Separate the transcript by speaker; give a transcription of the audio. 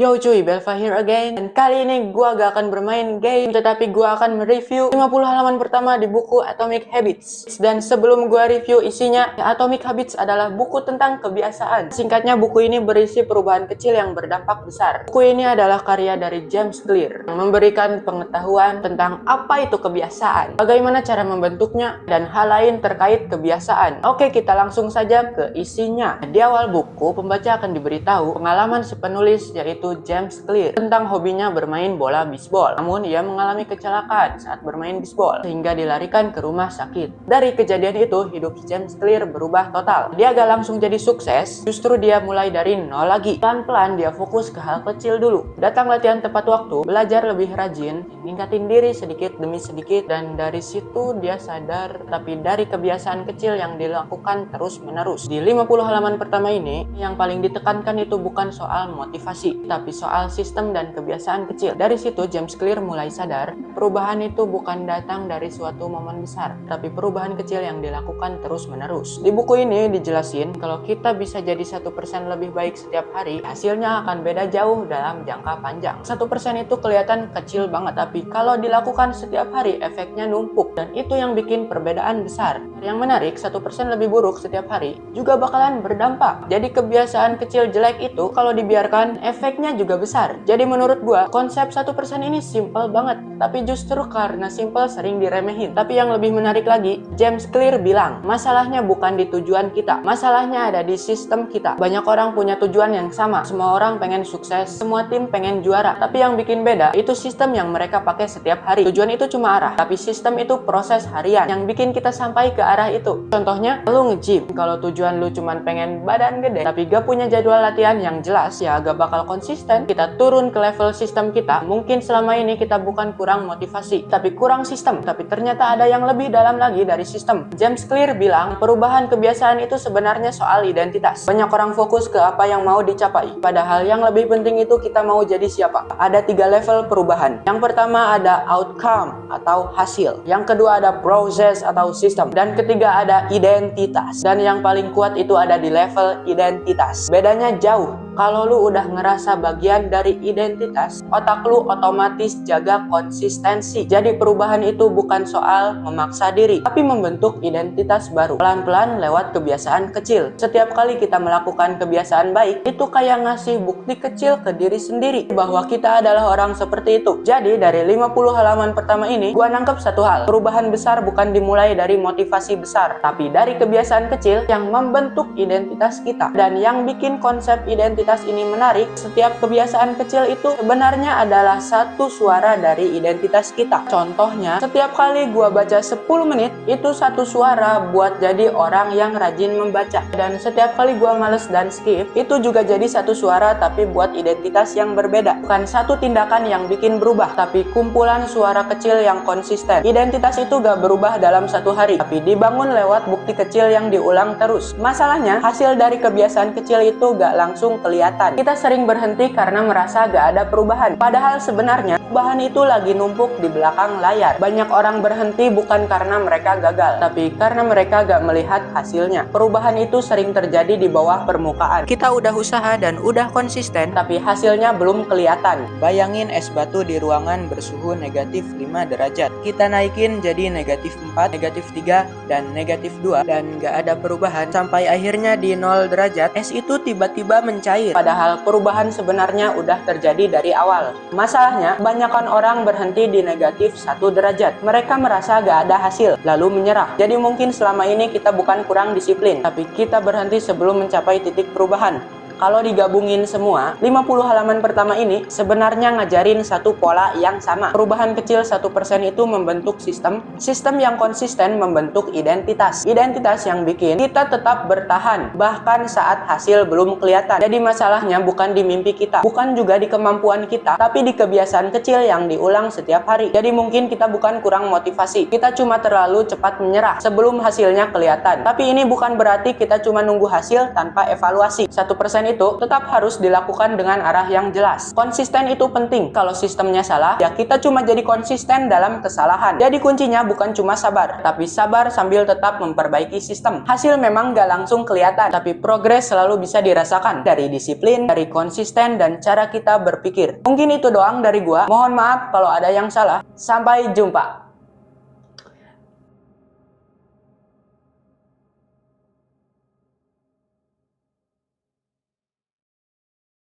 Speaker 1: Yo cuy, Belva here again. Dan kali ini gua gak akan bermain game, tetapi gua akan mereview 50 halaman pertama di buku Atomic Habits. Dan sebelum gua review isinya, Atomic Habits adalah buku tentang kebiasaan. Singkatnya, buku ini berisi perubahan kecil yang berdampak besar. Buku ini adalah karya dari James Clear, yang memberikan pengetahuan tentang apa itu kebiasaan, bagaimana cara membentuknya, dan hal lain terkait kebiasaan. Oke, kita langsung saja ke isinya. Di awal buku, pembaca akan diberitahu pengalaman si penulis, yaitu James Clear, tentang hobinya bermain bola bisbol. Namun ia mengalami kecelakaan saat bermain bisbol sehingga dilarikan ke rumah sakit. Dari kejadian itu, hidup James Clear berubah total. Dia gak langsung jadi sukses, justru dia mulai dari nol lagi. Pelan-pelan dia fokus ke hal kecil dulu. Datang latihan tepat waktu, belajar lebih rajin, ningkatin diri sedikit demi sedikit, dan dari situ dia sadar tapi dari kebiasaan kecil yang dilakukan terus-menerus. Di 50 halaman pertama ini, yang paling ditekankan itu bukan soal motivasi, tapi soal sistem dan kebiasaan kecil. Dari situ James Clear mulai sadar, perubahan itu bukan datang dari suatu momen besar, tapi perubahan kecil yang dilakukan terus-menerus. Di buku ini dijelasin kalau kita bisa jadi 1% lebih baik setiap hari, hasilnya akan beda jauh dalam jangka panjang. 1% itu kelihatan kecil banget, tapi kalau dilakukan setiap hari efeknya numpuk, dan itu yang bikin perbedaan besar. Yang menarik, 1% lebih buruk setiap hari juga bakalan berdampak. Jadi kebiasaan kecil jelek itu kalau dibiarkan, efeknya juga besar. Jadi menurut gua, konsep 1% ini simple banget, tapi justru karena simple sering diremehin. Tapi yang lebih menarik lagi, James Clear bilang, masalahnya bukan di tujuan kita, masalahnya ada di sistem kita. Banyak orang punya tujuan yang sama, semua orang pengen sukses, semua tim pengen juara, tapi yang bikin beda, itu sistem yang mereka pakai setiap hari. Tujuan itu cuma arah, tapi sistem itu proses harian yang bikin kita sampai ke arah itu. Contohnya, lu nge-gym, kalau tujuan lu cuma pengen badan gede, tapi gak punya jadwal latihan yang jelas, ya gak bakal konsisten. Kita turun ke level sistem kita, mungkin selama ini kita bukan kurang motivasi, tapi kurang sistem. Tapi ternyata ada yang lebih dalam lagi dari sistem. James Clear bilang, perubahan kebiasaan itu sebenarnya soal identitas. Banyak orang fokus ke apa yang mau dicapai, padahal yang lebih penting itu kita mau jadi siapa. Ada 3 level perubahan. Yang pertama ada outcome atau hasil. Yang kedua ada process atau sistem. Dan ketiga ada identitas. Dan yang paling kuat itu ada di level identitas. Bedanya jauh. Kalau lu udah ngerasa bagian dari identitas, otak lu otomatis jaga konsistensi. Jadi perubahan itu bukan soal memaksa diri, tapi membentuk identitas baru. Pelan-pelan lewat kebiasaan kecil. Setiap kali kita melakukan kebiasaan baik, itu kayak ngasih bukti kecil ke diri sendiri bahwa kita adalah orang seperti itu. Jadi dari 50 halaman pertama ini, gua nangkep satu hal. Perubahan besar bukan dimulai dari motivasi besar, tapi dari kebiasaan kecil yang membentuk identitas kita. Dan yang bikin konsep identitas ini menarik, setiap kebiasaan kecil itu sebenarnya adalah satu suara dari identitas kita. Contohnya, setiap kali gua baca 10 menit, itu satu suara buat jadi orang yang rajin membaca. Dan setiap kali gua males dan skip, itu juga jadi satu suara tapi buat identitas yang berbeda. Bukan satu tindakan yang bikin berubah, tapi kumpulan suara kecil yang konsisten. Identitas itu gak berubah dalam satu hari, tapi dibangun lewat bukti kecil yang diulang terus. Masalahnya, hasil dari kebiasaan kecil itu gak langsung kelihatan. Kita sering berhenti karena merasa gak ada perubahan. Padahal sebenarnya, perubahan itu lagi numpuk di belakang layar. Banyak orang berhenti bukan karena mereka gagal, tapi karena mereka gak melihat hasilnya. Perubahan itu sering terjadi di bawah permukaan. Kita udah usaha dan udah konsisten, tapi hasilnya belum kelihatan. Bayangin es batu di ruangan bersuhu negatif 5 derajat. Kita naikin jadi negatif 4, negatif 3, dan negatif 2, dan gak ada perubahan. Sampai akhirnya di 0 derajat, es itu tiba-tiba mencair. Padahal perubahan sebenarnya udah terjadi dari awal. Masalahnya, banyakkan orang berhenti di negatif 1 derajat. Mereka merasa gak ada hasil, lalu menyerah. Jadi mungkin selama ini kita bukan kurang disiplin, tapi kita berhenti sebelum mencapai titik perubahan. Kalau digabungin semua, 50 halaman pertama ini sebenarnya ngajarin satu pola yang sama. Perubahan kecil 1% itu membentuk sistem. Sistem yang konsisten membentuk identitas. Identitas yang bikin kita tetap bertahan, bahkan saat hasil belum kelihatan. Jadi masalahnya bukan di mimpi kita, bukan juga di kemampuan kita, tapi di kebiasaan kecil yang diulang setiap hari. Jadi mungkin kita bukan kurang motivasi, kita cuma terlalu cepat menyerah sebelum hasilnya kelihatan. Tapi ini bukan berarti kita cuma nunggu hasil tanpa evaluasi. 1% itu tetap harus dilakukan dengan arah yang jelas. Konsisten itu penting. Kalau sistemnya salah, ya kita cuma jadi konsisten dalam kesalahan. Jadi kuncinya bukan cuma sabar, tapi sabar sambil tetap memperbaiki sistem. Hasil memang gak langsung kelihatan, tapi progres selalu bisa dirasakan dari disiplin, dari konsisten, dan cara kita berpikir. Mungkin itu doang dari gua. Mohon maaf kalau ada yang salah. Sampai jumpa.